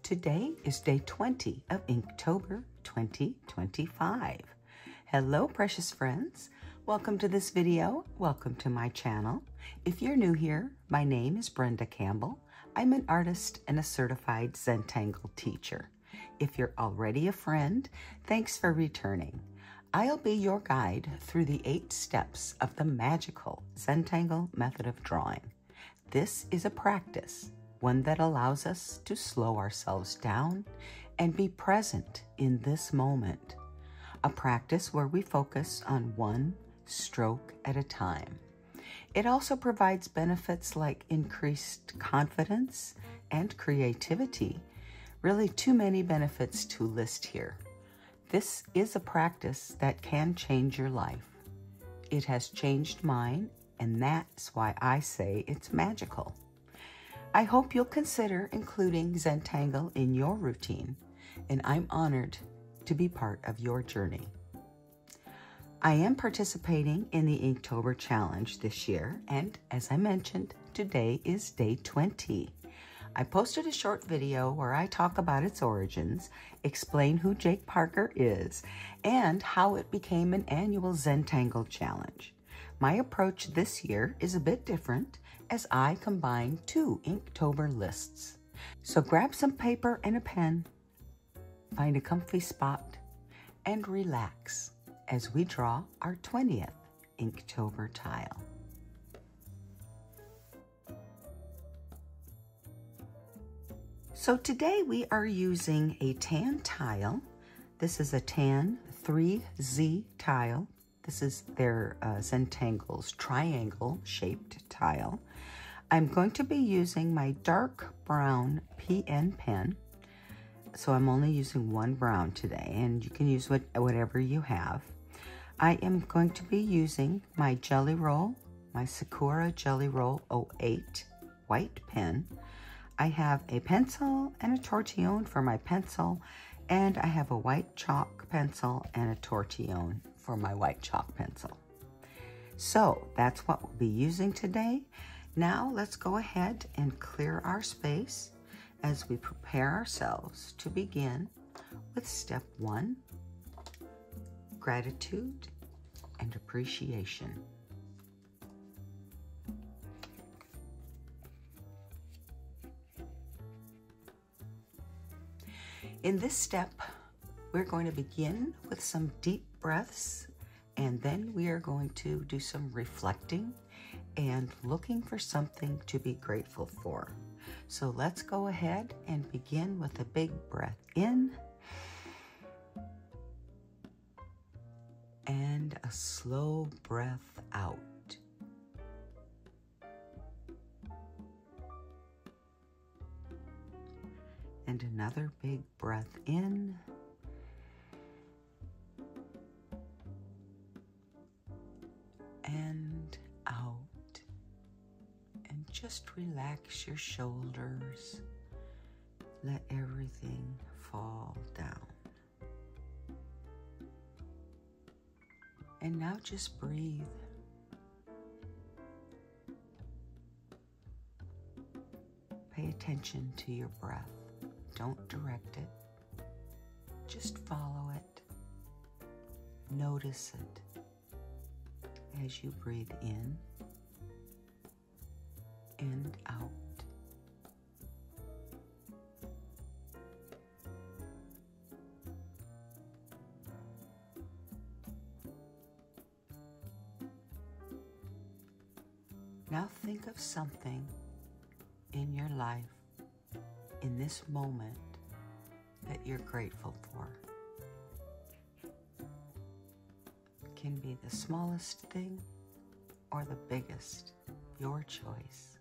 Today is day 20 of Inktober 2025. Hello, precious friends. Welcome to this video. Welcome to my channel. If you're new here, my name is Brenda Campbell. I'm an artist and a certified Zentangle teacher. If you're already a friend, thanks for returning. I'll be your guide through the 8 steps of the Magical Zentangle Method of drawing. This is a practice, one that allows us to slow ourselves down and be present in this moment. A practice where we focus on one stroke at a time. It also provides benefits like increased confidence and creativity. Really too many benefits to list here. This is a practice that can change your life. It has changed mine, and that's why I say it's magical. I hope you'll consider including Zentangle in your routine, and I'm honored to be part of your journey. I am participating in the Inktober challenge this year, and as I mentioned, today is day 20. I posted a short video where I talk about its origins, explain who Jake Parker is, and how it became an annual Zentangle challenge. My approach this year is a bit different as I combine 2 Inktober lists. So grab some paper and a pen, find a comfy spot, and relax as we draw our 20th Inktober tile. So today we are using a tan tile. This is a tan 3Z tile. This is their Zentangle's triangle shaped tile. I'm going to be using my dark brown PN pen. So I'm only using one brown today, and you can use whatever you have. I am going to be using my Gelly Roll, my Sakura Gelly Roll 08 white pen. I have a pencil and a tortillion for my pencil, and I have a white chalk pencil and a tortillion for my white chalk pencil. So that's what we'll be using today. Now let's go ahead and clear our space as we prepare ourselves to begin with step 1, gratitude and appreciation. In this step, we're going to begin with some deep breaths, and then we are going to do some reflecting and looking for something to be grateful for. So let's go ahead and begin with a big breath in and a slow breath out. And another big breath in and out. And just relax your shoulders. Let everything fall down. And now just breathe. Pay attention to your breath. Don't direct it. Just follow it. Notice it as you breathe in and out. Now think of something in your life in this moment that you're grateful for. It can be the smallest thing or the biggest, your choice.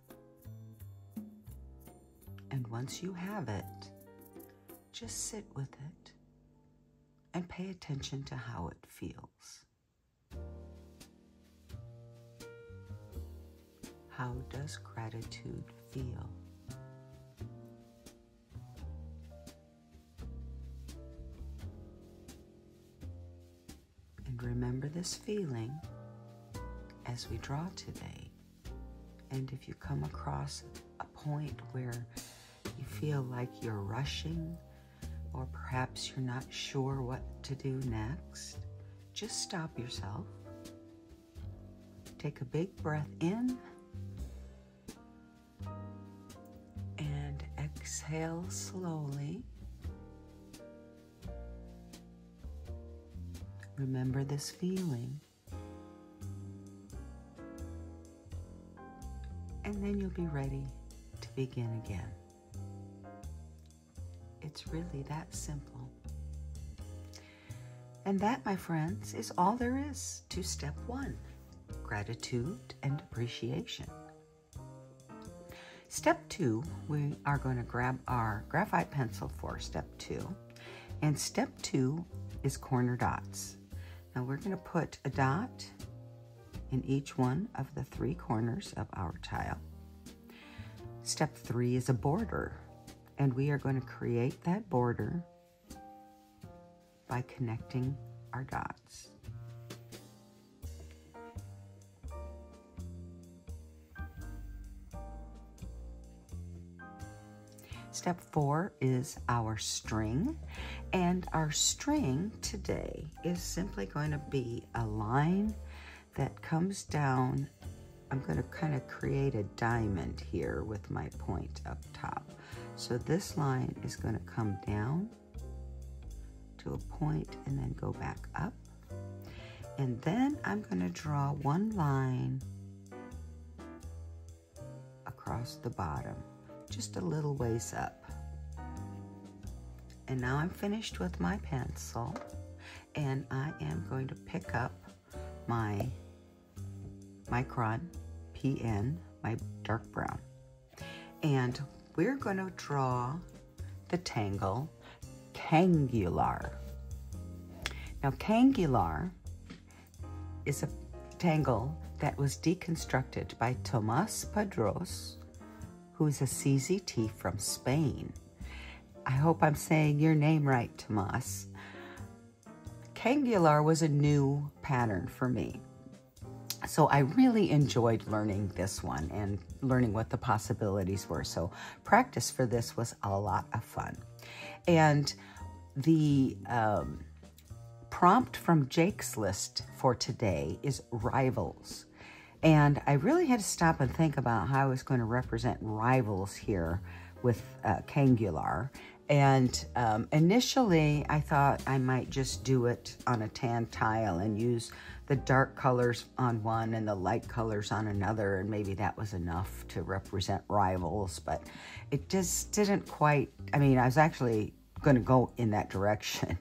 And once you have it, just sit with it and pay attention to how it feels. How does gratitude feel? And remember this feeling as we draw today. And if you come across a point where you feel like you're rushing, or perhaps you're not sure what to do next, just stop yourself. Take a big breath in and exhale slowly. Remember this feeling. And then you'll be ready to begin again. It's really that simple. And that, my friends, is all there is to step 1, gratitude and appreciation. Step 2, we are going to grab our graphite pencil for step 2. And step 2 is corner dots. Now we're going to put a dot in each one of the 3 corners of our tile. Step 3 is a border, and we are going to create that border by connecting our dots. Step 4 is our string, and our string today is simply going to be a line that comes down. I'm going to kind of create a diamond here with my point up top. So this line is going to come down to a point and then go back up. And then I'm going to draw one line across the bottom, just a little ways up. And now I'm finished with my pencil, and I am going to pick up my Micron PN, my dark brown. And we're going to draw the tangle Kangular. Now, Kangular is a tangle that was deconstructed by Tomàs Padrós, who is a CZT from Spain. I hope I'm saying your name right, Tomàs. Kangular was a new pattern for me. So I really enjoyed learning this one and learning what the possibilities were. So practice for this was a lot of fun. And the prompt from Jake's list for today is rivals. And I really had to stop and think about how I was going to represent rivals here with Kangular. And initially, I thought I might just do it on a tan tile and use the dark colors on one and the light colors on another, and maybe that was enough to represent rivals, but it just didn't quite, I mean, I was actually going to go in that direction.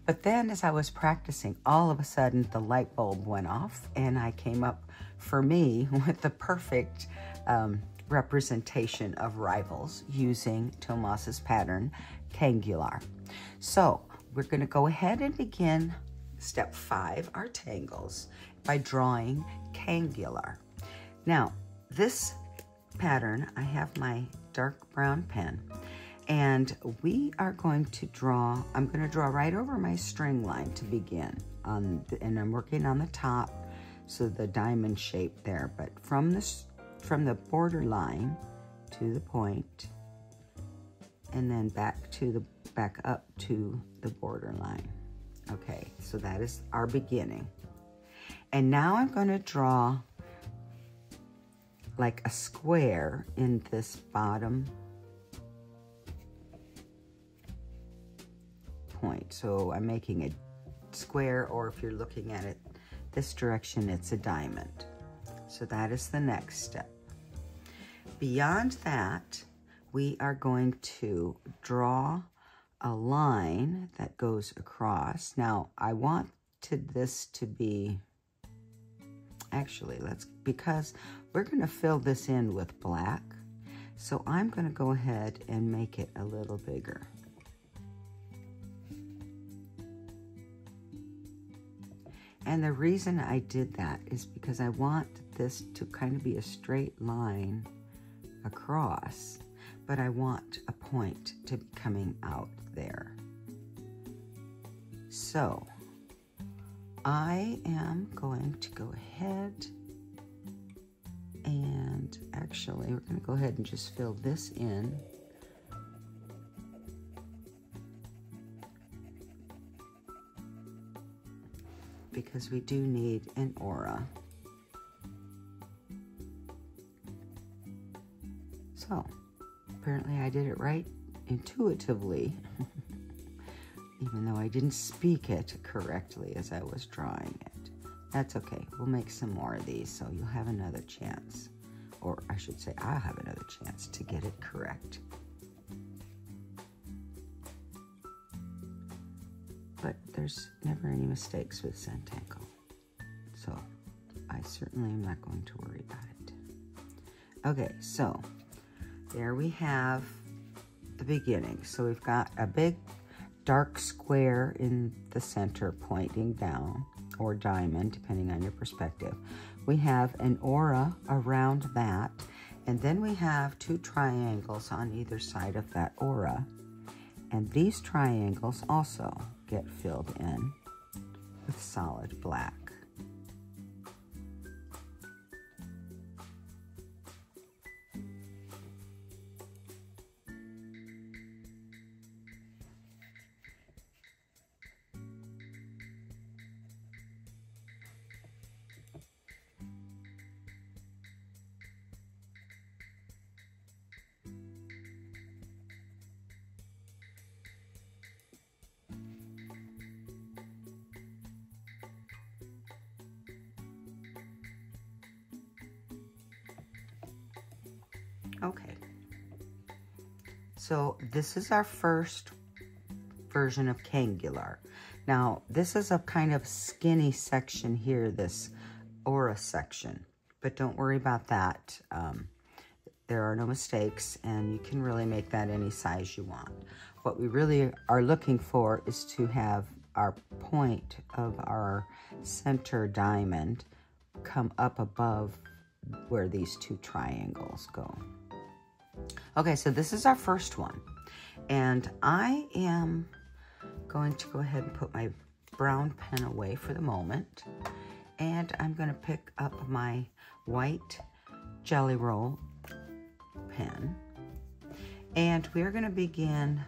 But then as I was practicing, all of a sudden the light bulb went off, and I came up, for me, with the perfect representation of rivals using Tomàs's pattern, Kangular. So we're going to go ahead and begin step 5, our tangles, by drawing Kangular. Now, this pattern, I have my dark brown pen, and we are going to draw, I'm going to draw right over my string line to begin, and I'm working on the top, so the diamond shape there, but from the border line to the point, and then back up to the border line. Okay, so that is our beginning. And now I'm going to draw like a square in this bottom point. So I'm making a square, or if you're looking at it this direction, it's a diamond. So that is the next step. Beyond that, we are going to draw a line that goes across. Now, I wanted this to be, actually, because we're going to fill this in with black, so I'm going to go ahead and make it a little bigger. And the reason I did that is because I want this to kind of be a straight line across, but I want a point to be coming out there. So I am going to go ahead and actually we're going to go ahead and just fill this in because we do need an aura. So, apparently I did it right intuitively, even though I didn't speak it correctly as I was drawing it. That's okay. We'll make some more of these, so you'll have another chance. Or I should say, I'll have another chance to get it correct. But there's never any mistakes with Zentangle, so I certainly am not going to worry about it. Okay, so there we have the beginning. So we've got a big dark square in the center pointing down, or diamond, depending on your perspective. We have an aura around that, and then we have two triangles on either side of that aura. And these triangles also get filled in with solid black. Okay, so this is our first version of Kangular. Now, this is a kind of skinny section here, this aura section, but don't worry about that. There are no mistakes, and you can really make that any size you want. What we really are looking for is to have our point of our center diamond come up above where these two triangles go. Okay, so this is our first one, and I am going to go ahead and put my brown pen away for the moment, and I'm going to pick up my white Gelly Roll pen, and we're going to begin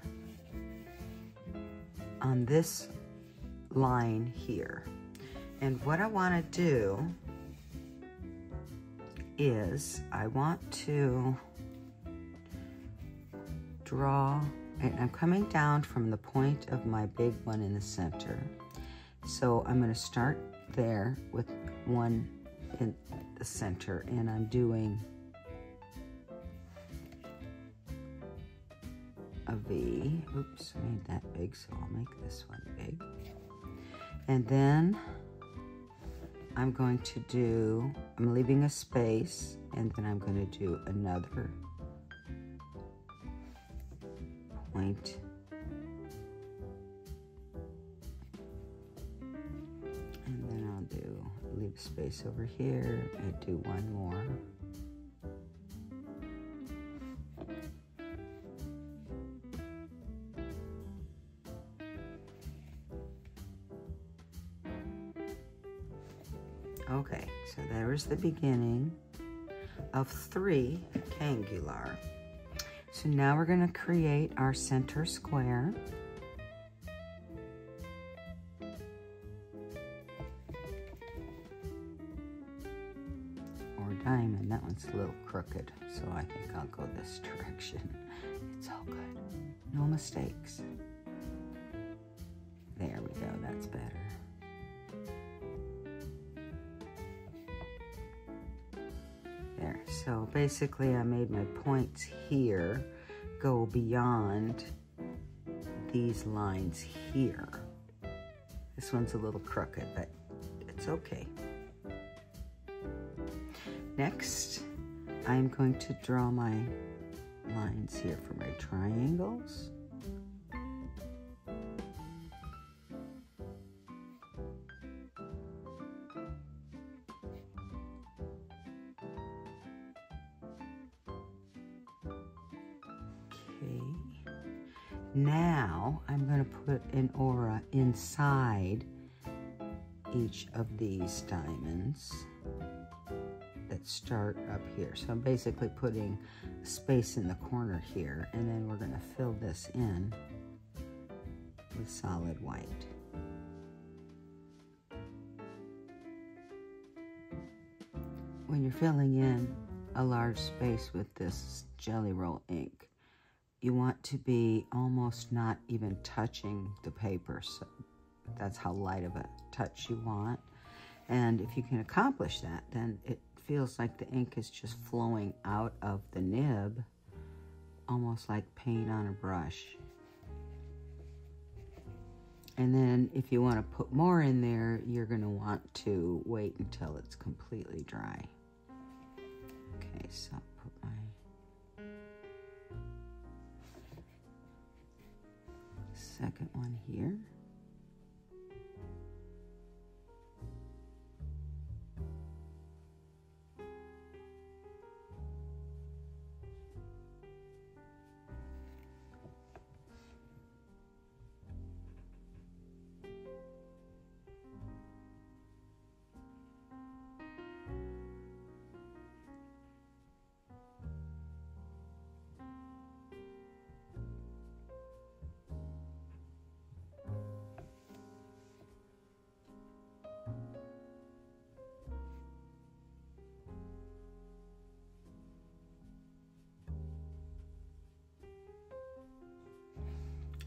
on this line here. And what I want to do is I want to draw, and I'm coming down from the point of my big one in the center. So I'm going to start there with one in the center, and I'm doing a V. Oops, I made that big, so I'll make this one big. And then I'm going to do, I'm leaving a space, and then I'm going to do another point. And then I'll do, leave a space over here and do one more. Okay, so there is the beginning of 3 Kangular. So now we're going to create our center square. Or diamond. That one's a little crooked, so I think I'll go this direction. It's all good. No mistakes. There we go, that's better. There, so basically I made my points here go beyond these lines here. This one's a little crooked, but it's okay. Next, I'm going to draw my lines here for my triangles. Now I'm going to put an aura inside each of these diamonds that start up here. So I'm basically putting a space in the corner here, and then we're going to fill this in with solid white. when you're filling in a large space with this Gelly Roll ink, you want to be almost not even touching the paper. So that's how light of a touch you want. And if you can accomplish that, then it feels like the ink is just flowing out of the nib, almost like paint on a brush. And then if you want to put more in there, you're going to want to wait until it's completely dry. Okay, so I'll put my second one here.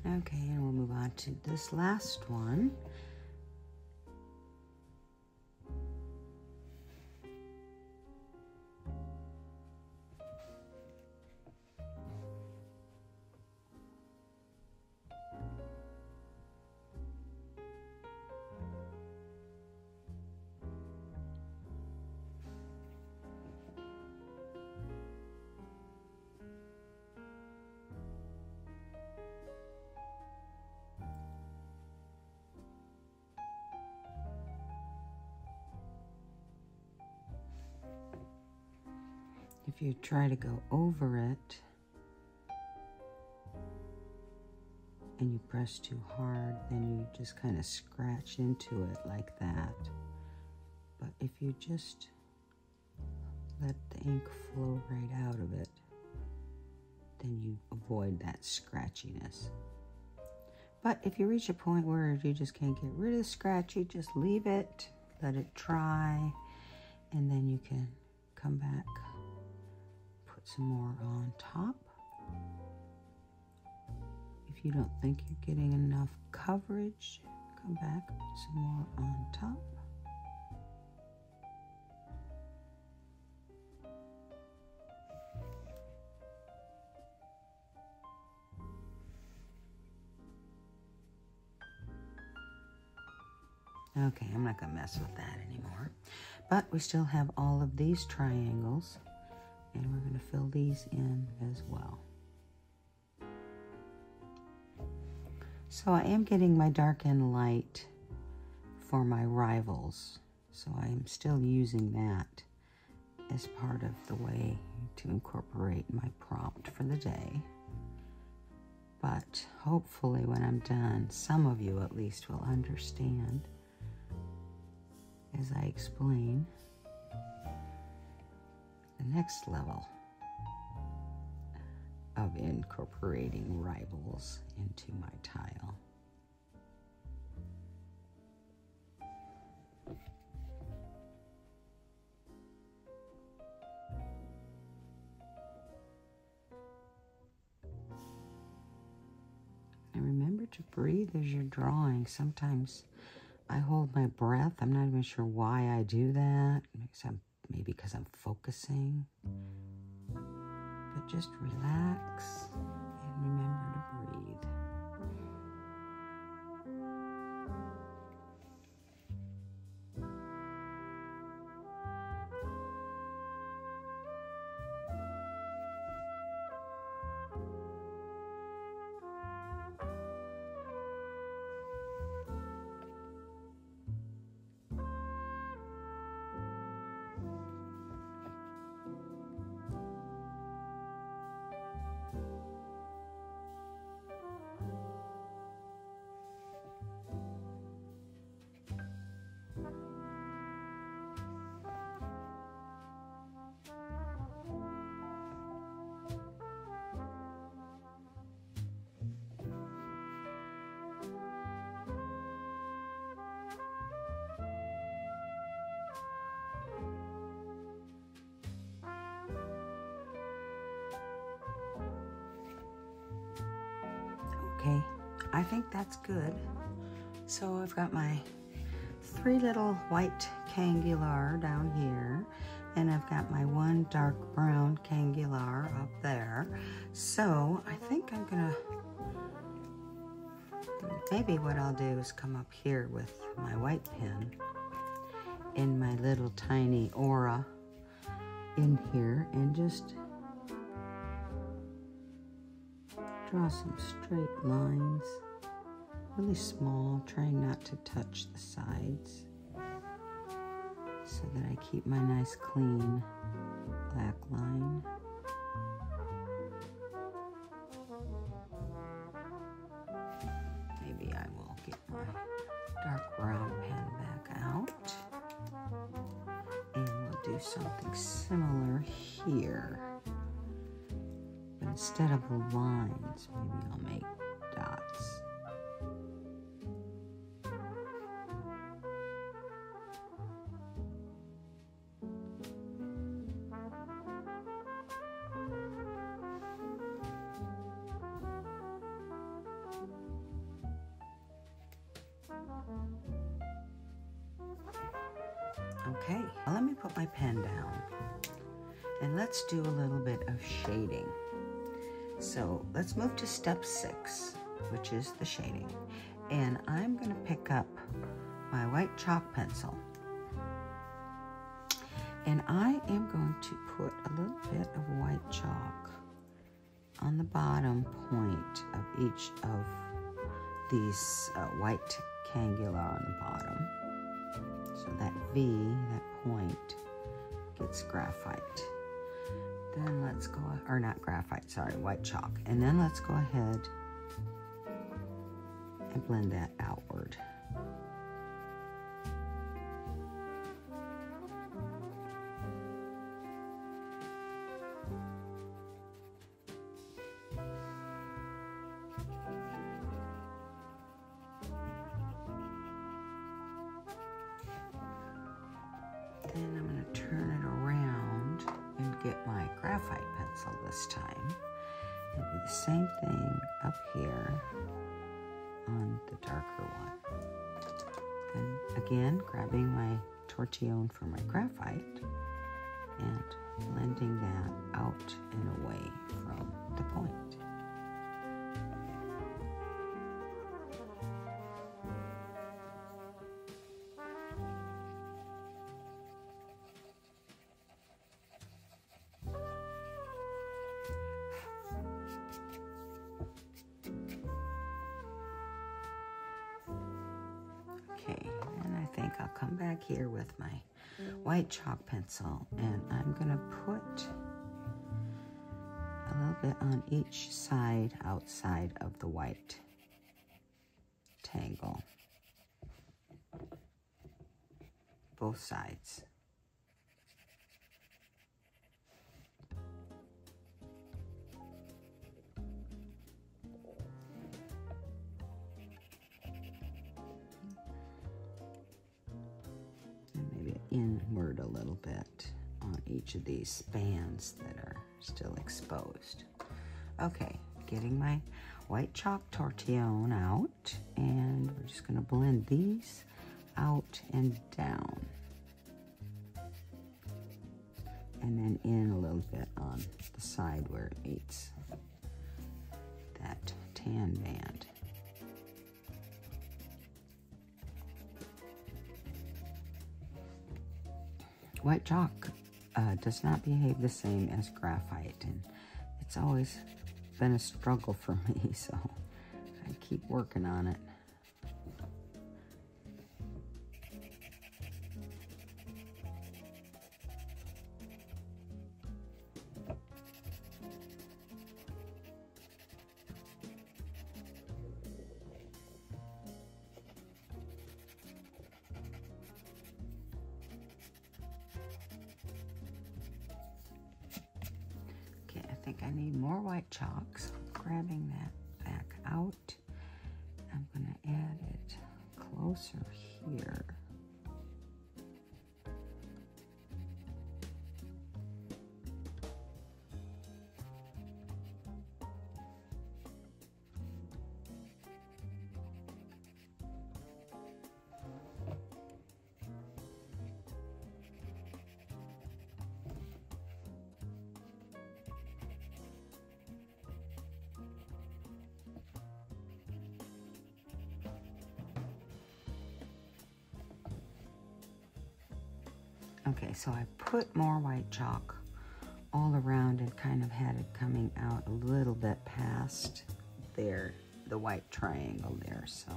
Okay, and we'll move on to this last one. If you try to go over it and you press too hard, then you just kind of scratch into it like that. But if you just let the ink flow right out of it, then you avoid that scratchiness. But if you reach a point where you just can't get rid of the scratchy, just leave it, let it dry, and then you can come back, put some more on top. If you don't think you're getting enough coverage, come back, put some more on top. Okay, I'm not going to mess with that anymore. But we still have all of these triangles, and we're going to fill these in as well. So I am getting my dark and light for my rivals, so I am still using that as part of the way to incorporate my prompt for the day. But hopefully when I'm done, some of you at least will understand as I explain the next level of incorporating rivals into my tile. And remember to breathe as you're drawing. Sometimes I hold my breath. I'm not even sure why I do that. Maybe because I'm focusing. But just relax and remember to breathe. Okay, I think that's good. So I've got my 3 little white Kangular down here, and I've got my 1 dark brown Kangular up there. So I think I'm gonna, maybe what I'll do is come up here with my white pen in my little tiny aura in here and just draw some straight lines, really small, trying not to touch the sides so that I keep my nice clean black line. Maybe I will get my dark brown pen back out, and we'll do something similar here. But instead of lines, maybe I'll make dots. Okay, well, let me put my pen down and let's do a little bit of shading. So let's move to step 6, which is the shading. And I'm going to pick up my white chalk pencil. And I am going to put a little bit of white chalk on the bottom point of each of these white Kangular on the bottom. So that V, that point, gets graphite. Then let's go, or not graphite, sorry, white chalk. And then let's go ahead and blend that outward. Then I'm going to turn it around and get my graphite pencil this time and do the same thing up here on the darker one. And again, grabbing my tortillion for my graphite and blending that out and away from the point. Okay, and I think I'll come back here with my white chalk pencil, and I'm going to put a little bit on each side outside of the white tangle. Both sides. Inward a little bit on each of these spans that are still exposed. Okay, getting my white chalk tortillion out, and we're just going to blend these out and down, and then in a little bit on the side where it meets that tan band. White chalk does not behave the same as graphite, and it's always been a struggle for me, so I keep working on it. I need more white chalk, so I'm grabbing that back out. I'm going to add it closer here. Okay, so I put more white chalk all around and kind of had it coming out a little bit past there, the white triangle there. So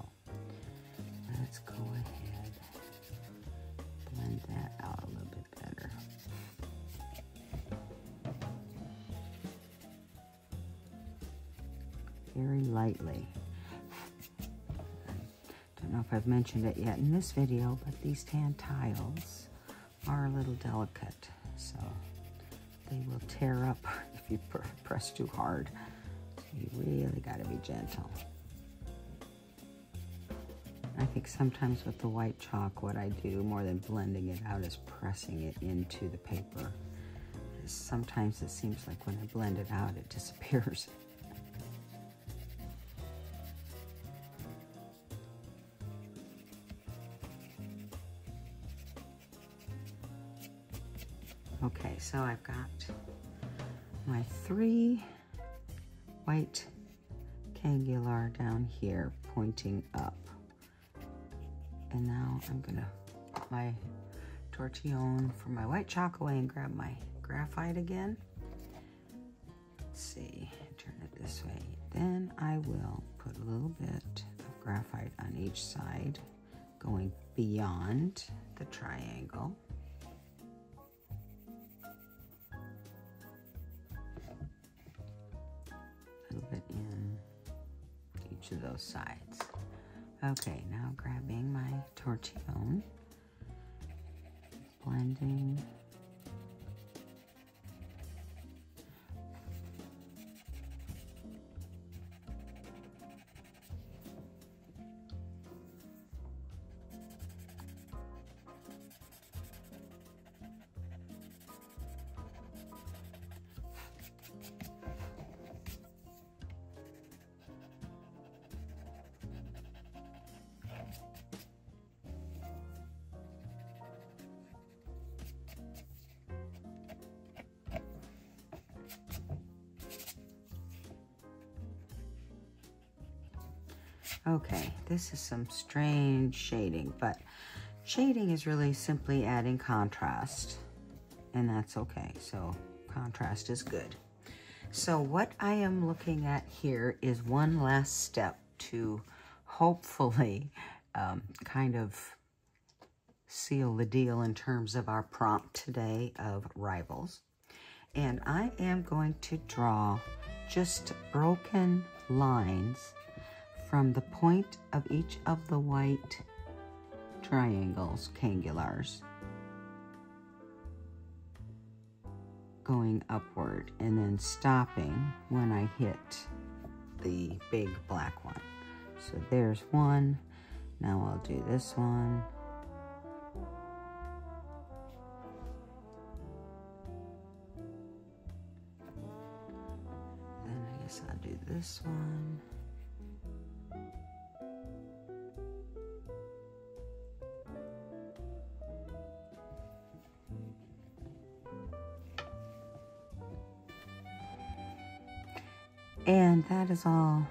let's go ahead, blend that out a little bit better. Very lightly. Don't know if I've mentioned it yet in this video, but these tan tiles are a little delicate, so they will tear up if you press too hard. So you really got to be gentle. I think sometimes with the white chalk, what I do more than blending it out is pressing it into the paper. Sometimes it seems like when I blend it out, it disappears. Okay, so I've got my 3 white Kangular down here pointing up. And now I'm gonna put my tortillion for my white chalk away and grab my graphite again. Let's see, turn it this way. Then I will put a little bit of graphite on each side, going beyond the triangle. A little bit in each of those sides. Okay, now grabbing my tortillion, blending. Okay, this is some strange shading, but shading is really simply adding contrast, and that's okay. So contrast is good. So what I am looking at here is one last step to hopefully kind of seal the deal in terms of our prompt today of rivals. And I am going to draw just broken lines from the point of each of the white triangles, Kangulars, going upward and then stopping when I hit the big black one. So there's one. Now I'll do this one. Then I guess I'll do this one. And that is all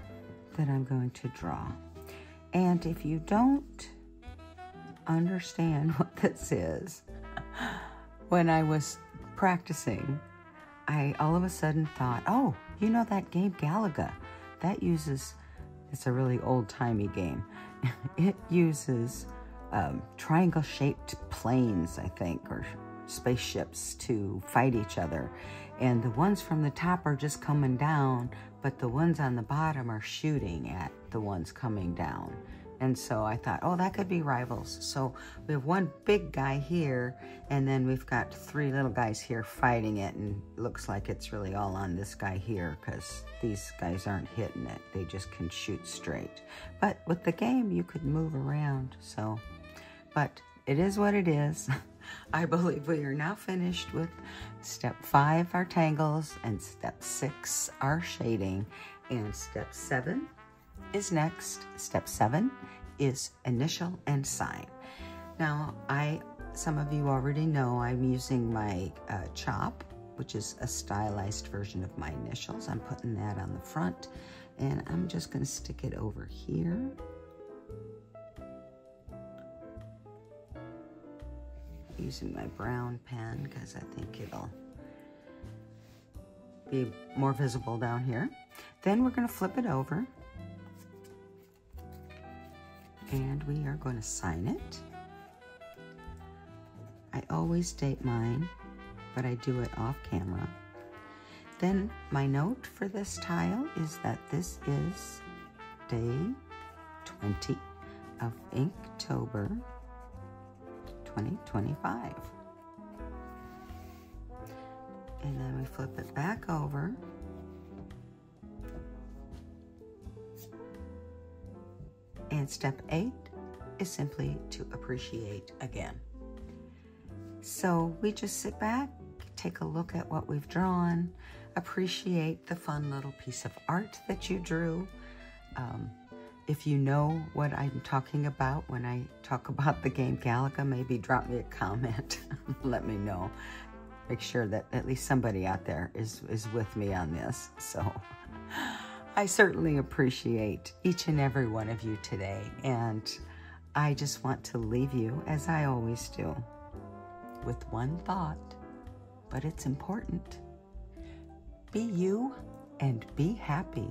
that I'm going to draw. And if you don't understand what this is, when I was practicing, I all of a sudden thought, oh, you know that game Galaga? That uses, it's a really old-timey game. It uses triangle-shaped planes, I think, or spaceships to fight each other. And the ones from the top are just coming down, but the ones on the bottom are shooting at the ones coming down. And so I thought, oh, that could be rivals. So we have one big guy here, and then we've got 3 little guys here fighting it, and it looks like it's really all on this guy here because these guys aren't hitting it. They just can shoot straight. But with the game, you could move around. So, but it is what it is. I believe we are now finished with step 5, our tangles, and step 6, our shading, and step 7 is next. Step 7 is initial and sign. Now, some of you already know I'm using my chop, which is a stylized version of my initials. I'm putting that on the front, and I'm just going to stick it over here. using my brown pen because I think it'll be more visible down here. Then we're going to flip it over and we are going to sign it. I always date mine, but I do it off camera. Then my note for this tile is that this is day 20 of Inktober 2025. And then we flip it back over. And step 8 is simply to appreciate again. So we just sit back, take a look at what we've drawn, appreciate the fun little piece of art that you drew. If you know what I'm talking about when I talk about the game Galaga, maybe drop me a comment. Let me know. Make sure that at least somebody out there is with me on this. So I certainly appreciate each and every one of you today. And I just want to leave you, as I always do, with one thought, but it's important. Be you and be happy.